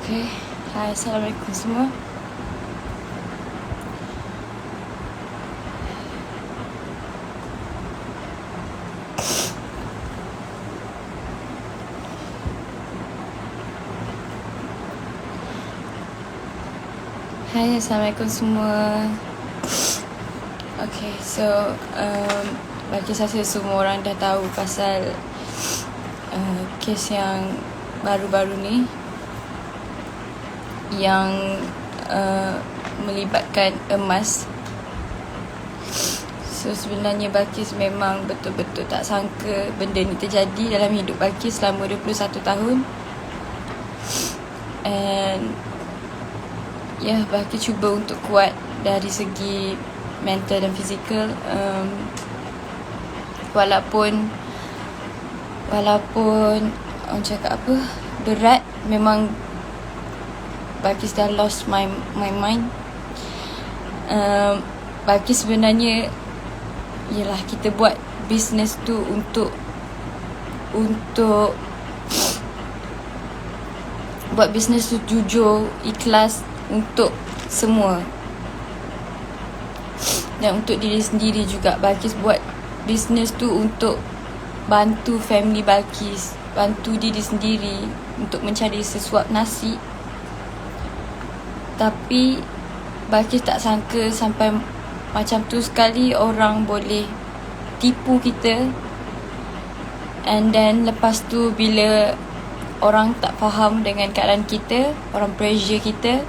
Okay. Hai, Assalamualaikum semua. Hai, Assalamualaikum semua. Okay, so bagi saya semua orang dah tahu pasal kes yang baru-baru ni yang melibatkan emas. So sebenarnya Balqis memang betul-betul tak sangka benda ni terjadi dalam hidup Balqis selama 21 tahun. And Balqis cuba untuk kuat dari segi mental dan fizikal. Walaupun orang cakap apa, berat, memang Balqis dah lost my mind. Balqis sebenarnya ialah kita buat business tu untuk buat business tu jujur, ikhlas untuk semua dan untuk diri sendiri juga. Balqis buat business tu untuk bantu family Balqis, bantu diri sendiri untuk mencari sesuap nasi. Tapi Balqis tak sangka sampai macam tu sekali orang boleh tipu kita. And then lepas tu bila orang tak faham dengan keadaan kita, orang pressure kita.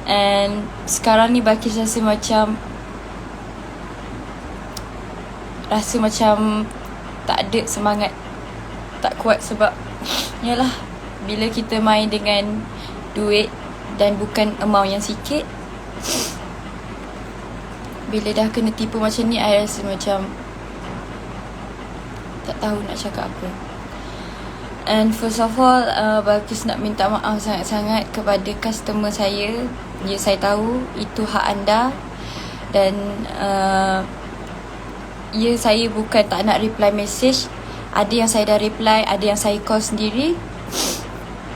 And sekarang ni Balqis rasa macam tak ada semangat, tak kuat. Sebab yalah, bila kita main dengan duit dan bukan amount yang sikit, bila dah kena tipu macam ni, I rasa macam tak tahu nak cakap apa. And first of all, Balqis nak minta maaf sangat-sangat kepada customer saya. Ya, saya tahu itu hak anda. Dan saya bukan tak nak reply message. Ada yang saya dah reply, ada yang saya call sendiri.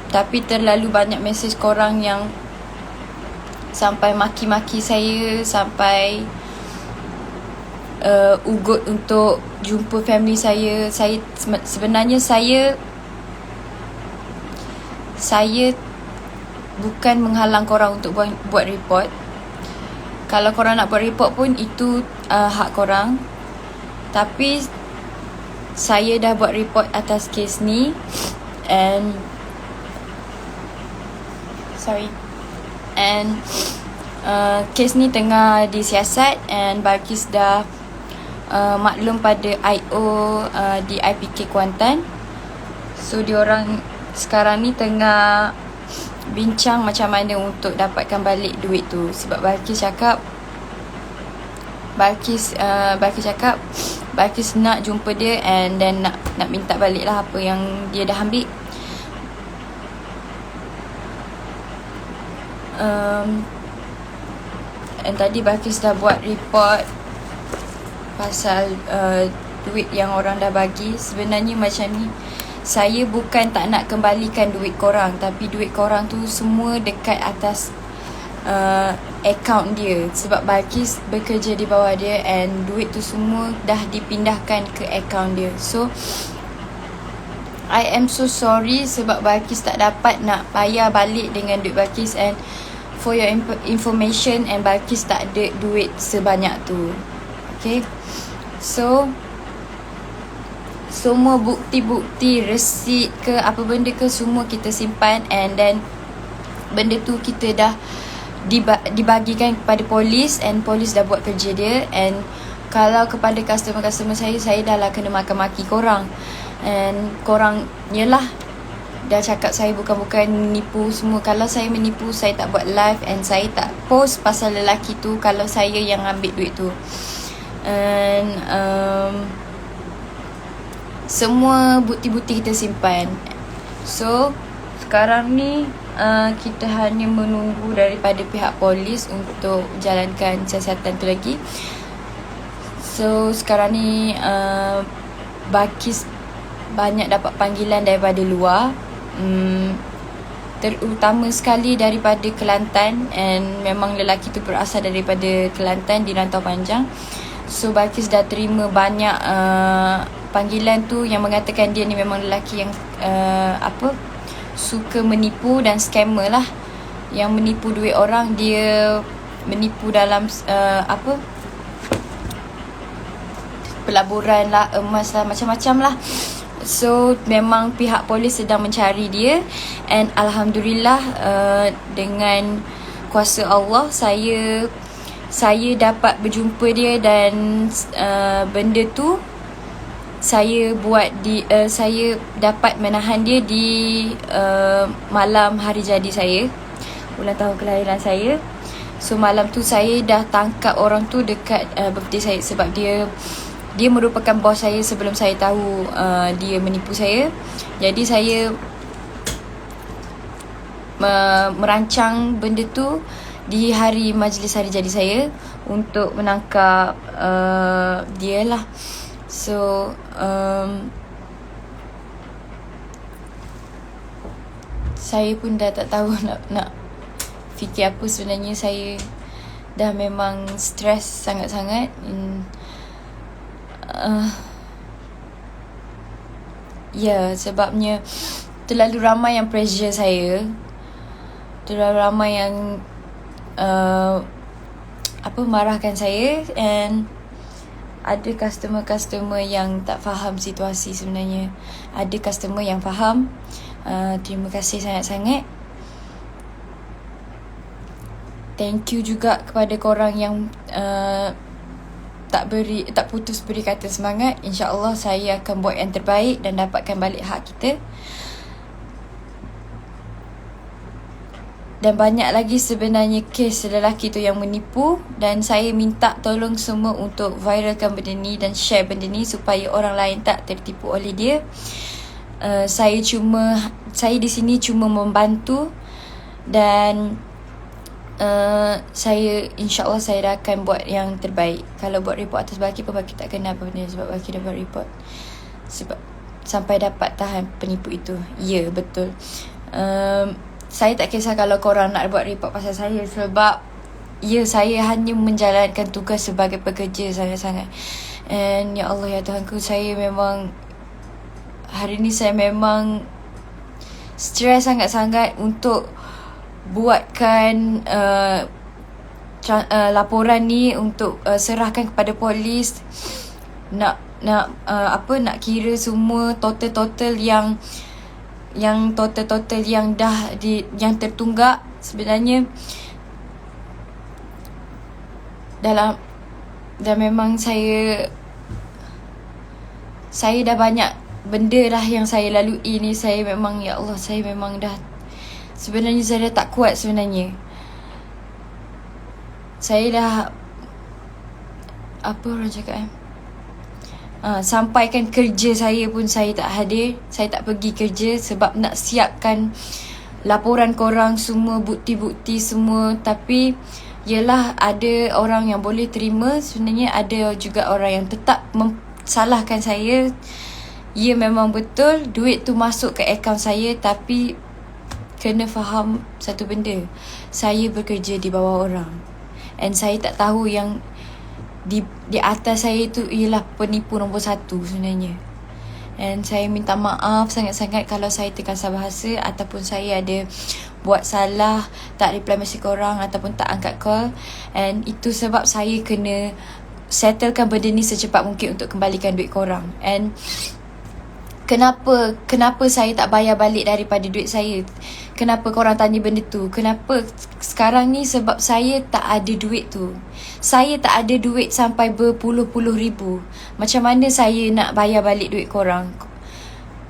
Tapi terlalu banyak message korang yang sampai maki-maki saya, sampai ugut untuk jumpa family saya. Sebenarnya saya bukan menghalang korang untuk buat report. Kalau korang nak buat report pun itu hak korang. Tapi saya dah buat report atas kes ni. And kes ni tengah disiasat. And Balqis dah maklum pada IO di IPK Kuantan. So diorang sekarang ni tengah bincang macam mana untuk dapatkan balik duit tu. Sebab Balqis cakap Balqis nak jumpa dia and then nak minta balik lah apa yang dia dah ambil. And tadi Balqis dah buat report pasal duit yang orang dah bagi. Sebenarnya macam ni, saya bukan tak nak kembalikan duit korang, tapi duit korang tu semua dekat atas account dia. Sebab Balqis bekerja di bawah dia and duit tu semua dah dipindahkan ke account dia. So I am so sorry sebab Balqis tak dapat nak bayar balik dengan duit Balqis. And for your information, and Balqis tak ada duit sebanyak tu. Okay, so semua bukti-bukti, resit ke apa benda ke, semua kita simpan. And then benda tu kita dah dibagikan kepada polis. And polis dah buat kerja dia. And kalau kepada customer-customer saya dah lah kena makan-maki korang. And korang yelah dah cakap saya bukan menipu semua. Kalau saya menipu, saya tak buat live and saya tak post pasal lelaki tu kalau saya yang ambil duit tu. And semua bukti-bukti kita simpan. So sekarang ni kita hanya menunggu daripada pihak polis untuk jalankan siasatan tu lagi. So sekarang ni Balqis banyak dapat panggilan daripada luar. terutama sekali daripada Kelantan, and memang lelaki tu berasal daripada Kelantan di Rantau Panjang. So Balqis dah terima banyak panggilan tu yang mengatakan dia ni memang lelaki yang suka menipu dan scammer lah, yang menipu duit orang. Dia menipu dalam pelaburan lah, emas lah, macam-macam lah. So memang pihak polis sedang mencari dia, and Alhamdulillah dengan kuasa Allah saya dapat berjumpa dia, dan benda tu saya buat saya dapat menahan dia di malam hari jadi saya, ulang tahun kelahiran saya. So malam tu saya dah tangkap orang tu dekat birthday saya, sebab dia merupakan bos saya sebelum saya tahu dia menipu saya. Jadi saya merancang benda tu di hari majlis hari jadi saya untuk menangkap dia lah. So saya pun dah tak tahu nak fikir apa sebenarnya. Saya dah memang stres sangat-sangat. Ya, sebabnya terlalu ramai yang pressure saya, terlalu ramai yang marahkan saya, and ada customer yang tak faham situasi sebenarnya. Ada customer yang faham. Terima kasih sangat-sangat. Thank you juga kepada korang yang tak putus beri kata semangat. InsyaAllah saya akan buat yang terbaik dan dapatkan balik hak kita. Dan banyak lagi sebenarnya kes lelaki tu yang menipu, dan saya minta tolong semua untuk viralkan benda ni dan share benda ni supaya orang lain tak tertipu oleh dia. Saya di sini cuma membantu, dan saya insyaAllah saya dah akan buat yang terbaik. Kalau buat report atas Balqis pun Balqis tak kena apa benda, sebab Balqis dah buat report sebab sampai dapat tahan penipu itu. Ya, betul. Saya tak kisah kalau korang nak buat report pasal saya, sebab ya, saya hanya menjalankan tugas sebagai pekerja sangat-sangat. And ya Allah, ya Tuhanku, saya memang hari ni saya memang stres sangat-sangat untuk buatkan laporan ni untuk serahkan kepada polis. Nak kira semua total yang total yang dah yang tertunggak. Sebenarnya dan memang saya dah banyak benda lah yang saya lalui ni. Saya memang, ya Allah, saya memang dah, sebenarnya saya dah tak kuat sebenarnya. Saya dah, apa orang cakap sampaikan kerja saya pun saya tak hadir. Saya tak pergi kerja sebab nak siapkan laporan korang semua, bukti-bukti semua. Tapi yelah, ada orang yang boleh terima. Sebenarnya ada juga orang yang tetap salahkan saya. Ya, memang betul duit tu masuk ke akaun saya, tapi kena faham satu benda. Saya bekerja di bawah orang, and saya tak tahu yang di atas saya tu ialah penipu nombor 1 sebenarnya. And saya minta maaf sangat-sangat kalau saya terkasar bahasa ataupun saya ada buat salah, tak reply mesej korang ataupun tak angkat call. And itu sebab saya kena settlekan benda ni secepat mungkin untuk kembalikan duit korang. And Kenapa saya tak bayar balik daripada duit saya? Kenapa korang tanya benda tu? Kenapa sekarang ni? Sebab saya tak ada duit tu. Saya tak ada duit sampai berpuluh-puluh ribu. Macam mana saya nak bayar balik duit korang?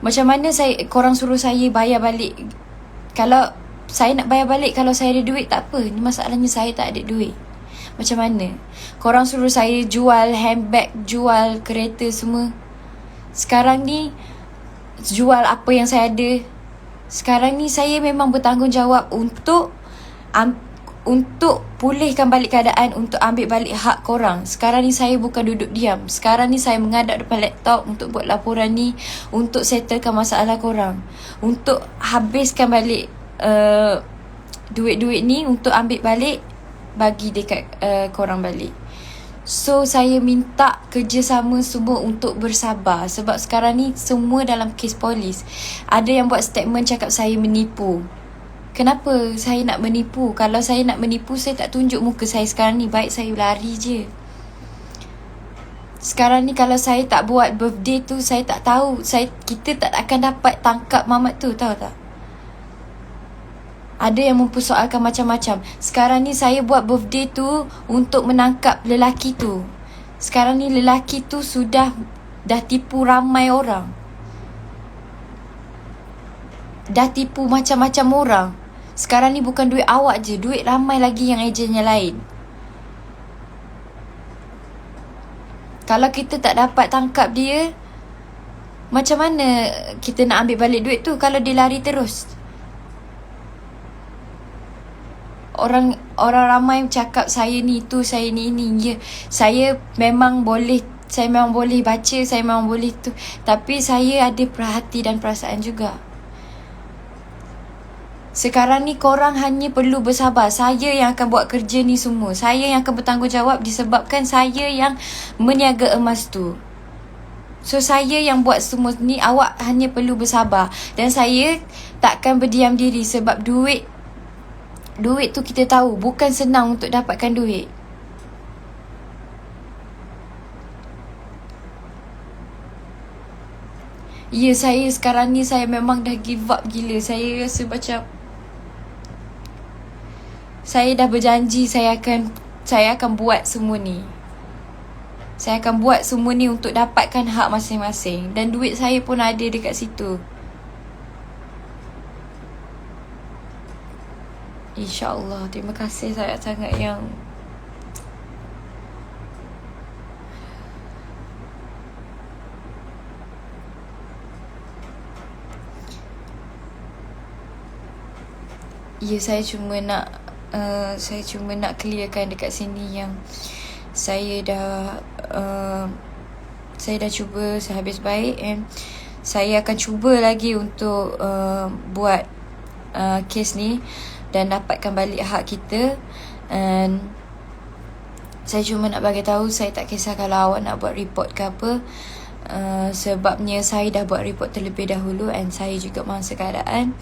Macam mana korang suruh saya bayar balik? Kalau saya nak bayar balik, kalau saya ada duit, tak apa. Ni masalahnya saya tak ada duit. Macam mana? Korang suruh saya jual handbag, jual kereta semua. Sekarang ni jual apa yang saya ada. Sekarang ni saya memang bertanggungjawab untuk pulihkan balik keadaan, untuk ambil balik hak korang. Sekarang ni saya bukan duduk diam. Sekarang ni saya menghadap depan laptop untuk buat laporan ni, untuk settlekan masalah korang, untuk habiskan balik duit-duit ni untuk ambil balik, bagi dekat korang balik. So saya minta kerjasama semua untuk bersabar. Sebab sekarang ni semua dalam kes polis. Ada yang buat statement cakap saya menipu. Kenapa saya nak menipu? Kalau saya nak menipu, saya tak tunjuk muka saya sekarang ni. Baik saya lari je. Sekarang ni kalau saya tak buat birthday tu, saya tak tahu, kita tak akan dapat tangkap mamat tu, tahu tak? Ada yang mempersoalkan macam-macam. Sekarang ni saya buat birthday tu untuk menangkap lelaki tu. Sekarang ni lelaki tu dah tipu ramai orang. Dah tipu macam-macam orang. Sekarang ni bukan duit awak je, duit ramai lagi yang ejennya lain. Kalau kita tak dapat tangkap dia, macam mana kita nak ambil balik duit tu kalau dia lari terus? Orang ramai cakap saya ni tu, saya ni ini. Ya, saya memang boleh baca, saya memang boleh tu. Tapi saya ada perhati dan perasaan juga. Sekarang ni korang hanya perlu bersabar. Saya yang akan buat kerja ni semua. Saya yang akan bertanggungjawab disebabkan saya yang meniaga emas tu. So saya yang buat semua ni, awak hanya perlu bersabar. Dan saya takkan berdiam diri sebab duit tu kita tahu bukan senang untuk dapatkan duit. Ya, saya sekarang ni saya memang dah give up gila. Saya rasa macam saya dah berjanji saya akan buat semua ni. Saya akan buat semua ni untuk dapatkan hak masing-masing. Dan duit saya pun ada dekat situ. InsyaAllah. Terima kasih sangat-sangat yang ya, saya cuma nak clearkan dekat sini yang saya dah cuba sehabis baik, and saya akan cuba lagi untuk buat kes ni dan dapatkan balik hak kita. And saya cuma nak bagi tahu, saya tak kisah kalau awak nak buat report ke apa, sebabnya saya dah buat report terlebih dahulu, and saya juga mangsa keadaan.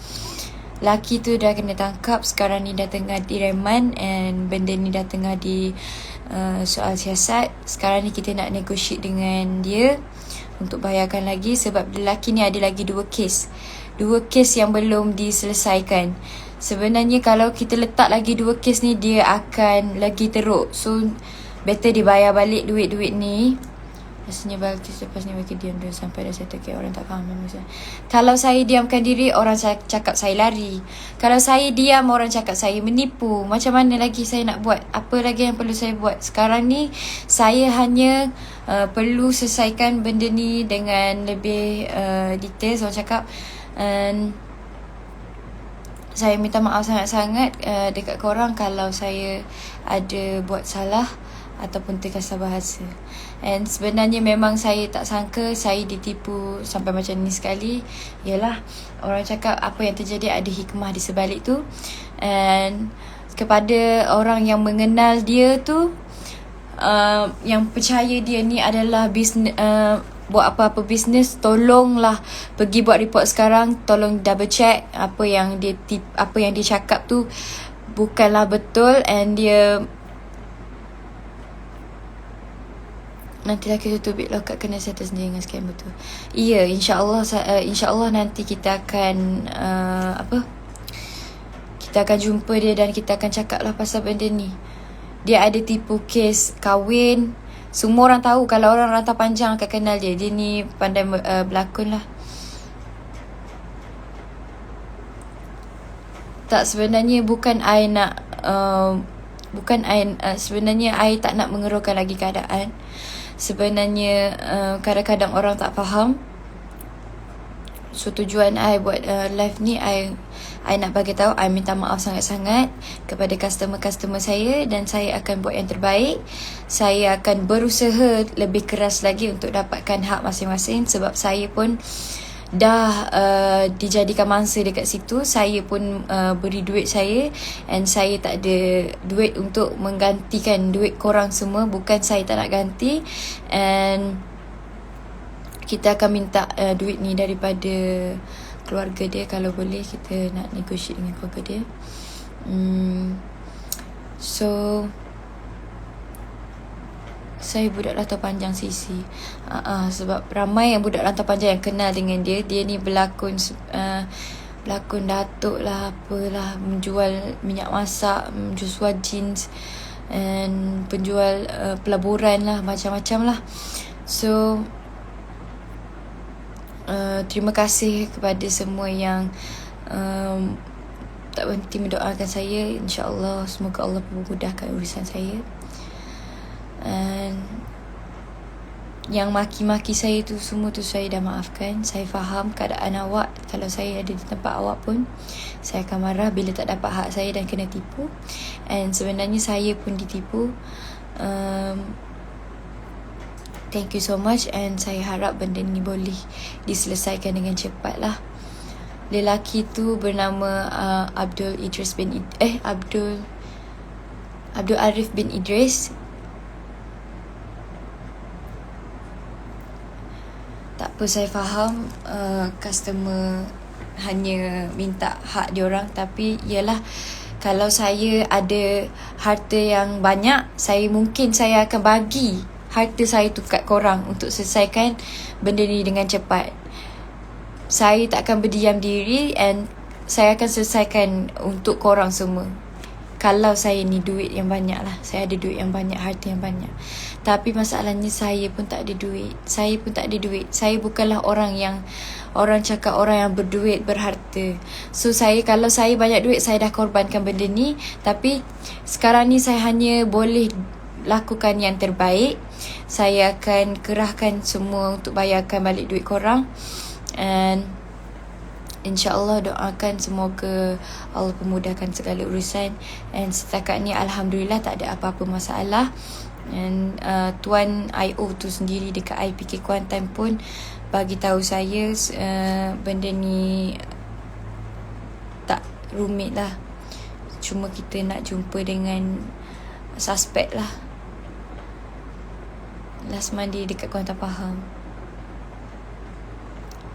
Laki tu dah kena tangkap, sekarang ni dah tengah direman, and benda ni dah tengah di soal siasat. Sekarang ni kita nak negotiate dengan dia untuk bayarkan lagi, sebab lelaki ni ada lagi 2 kes yang belum diselesaikan. Sebenarnya kalau kita letak lagi 2 kes ni, dia akan lagi teruk. So better dibayar balik duit-duit ni. Rasanya bagus lepas ni bagi diam dulu sampai dah settle. Orang tak faham maksudnya. Kalau saya diamkan diri, orang cakap saya lari. Kalau saya diam, orang cakap saya menipu. Macam mana lagi saya nak buat? Apa lagi yang perlu saya buat? Sekarang ni saya hanya perlu selesaikan benda ni dengan lebih detail, orang cakap. Saya minta maaf sangat-sangat dekat korang kalau saya ada buat salah ataupun terkasar bahasa. And sebenarnya memang saya tak sangka saya ditipu sampai macam ni sekali. Yalah, orang cakap apa yang terjadi ada hikmah di sebalik tu. And kepada orang yang mengenal dia tu, yang percaya dia ni adalah buat apa-apa bisnes, tolonglah pergi buat report sekarang. Tolong double check apa yang dia cakap tu bukanlah betul, and dia nantilah kita tutup lokat, kena settle sendiri dengan scammer tu. Ya, insyaAllah nanti kita akan kita akan jumpa dia dan kita akan cakap lah pasal benda ni. Dia ada tipu kes kahwin. Semua orang tahu, kalau orang Rantau Panjang akan kenal dia. Dia ni pandai berlakon lah. Tak, sebenarnya bukan I nak sebenarnya I tak nak mengeruhkan lagi keadaan. Sebenarnya kadang-kadang orang tak faham. So tujuan I buat live ni, I nak bagi tahu, I minta maaf sangat-sangat kepada customer-customer saya, dan saya akan buat yang terbaik. Saya akan berusaha lebih keras lagi untuk dapatkan hak masing-masing, sebab saya pun dah dijadikan mangsa dekat situ. Saya pun beri duit saya, and saya tak ada duit untuk menggantikan duit korang semua. Bukan saya tak nak ganti, and kita akan minta duit ni daripada keluarga dia. Kalau boleh kita nak negotiate dengan keluarga dia. So saya budak latar panjang Sisi. Sebab ramai yang budak latar panjang yang kenal dengan dia. Dia ni berlakon datuk lah, apalah, menjual minyak masak, menjual suar jeans, and penjual pelaburan lah, macam-macam lah. So terima kasih kepada semua yang tak berhenti mendoakan saya. InsyaAllah semoga Allah memudahkan urusan saya. And yang maki-maki saya tu semua tu saya dah maafkan. Saya faham keadaan awak. Kalau saya ada di tempat awak pun, saya akan marah bila tak dapat hak saya dan kena tipu. And sebenarnya saya pun ditipu. Thank you so much, and saya harap benda ni boleh diselesaikan dengan cepat lah. Lelaki tu bernama Abdul Arif bin Idris. Tak apa, saya faham customer hanya minta hak diorang. Tapi ialah, kalau saya ada harta yang banyak, saya akan bagi harta saya tu kat korang untuk selesaikan benda ni dengan cepat. Saya tak akan berdiam diri, and saya akan selesaikan untuk korang semua. Kalau saya ni duit yang banyak lah, saya ada duit yang banyak, harta yang banyak. Tapi masalahnya saya pun tak ada duit. Saya bukanlah orang yang orang cakap orang yang berduit, berharta. So kalau saya banyak duit, saya dah korbankan benda ni. Tapi sekarang ni saya hanya boleh lakukan yang terbaik. Saya akan kerahkan semua untuk bayarkan balik duit korang. And InsyaAllah doakan semoga Allah pemudahkan segala urusan. And setakat ni Alhamdulillah tak ada apa-apa masalah. And Tuan IO tu sendiri dekat IPK Kuantan pun bagi tahu saya benda ni tak rumit lah. Cuma kita nak jumpa dengan suspek lah. Last Monday dekat Kuantan Pahang.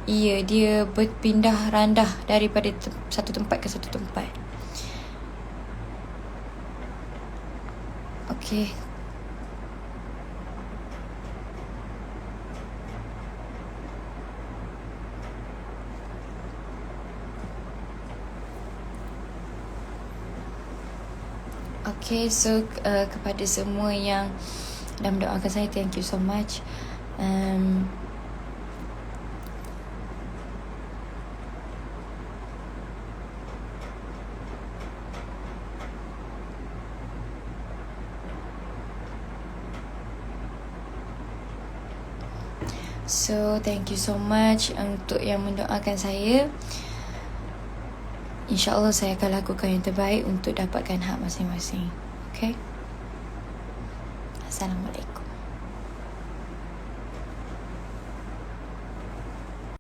Ya, dia berpindah randah daripada satu tempat ke satu tempat. Okay. Okay, so kepada semua yang dah mendoakan saya, thank you so much. So thank you so much untuk yang mendoakan saya. InsyaAllah saya akan lakukan yang terbaik untuk dapatkan hak masing-masing. Okay. Assalamualaikum.